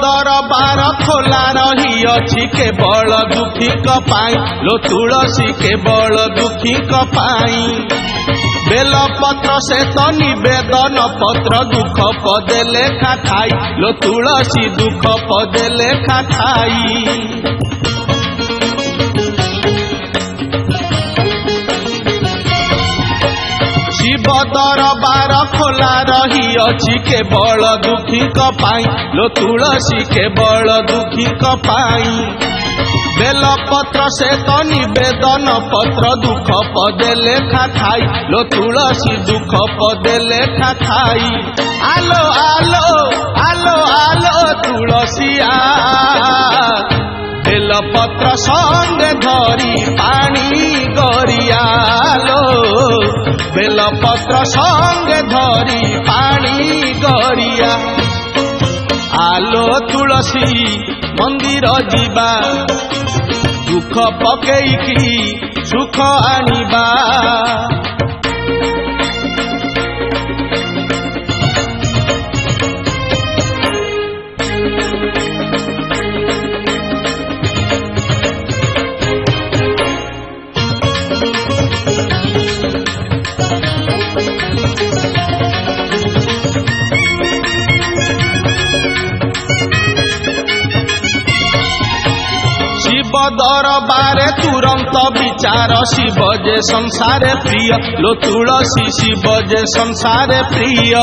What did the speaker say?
दरबार खोला रही अछि केवल दुखी कपाई लो तुलसी केवल दुखी कपाई बेलपत्र से तो निवेदन पत्र दुख पदे लेखा खाई लो तुलसी दुख पदे लेखा खाई शिव दरबार खोला रही अछि केवल दुखी कपाई लो तुलसी केवल दुखी कपाई बेलपत्र से तो निवेदन पत्र दुख पदे लेखा खाई लो तुलसी दुख पदे लेखा खाई आलो आलो आलो आलो तुलसिया बेलपत्र संग धरी पानी गरियालो बेलपत्र संग धरी पानी गरिया आलो तुलसी मंदिर जीवा दुख पकेईकी सुख आनिबा शिव दरबारे तुरंत विचार शिव जे संसारे प्रिय लो तुलसी शिव जे संसारे प्रिय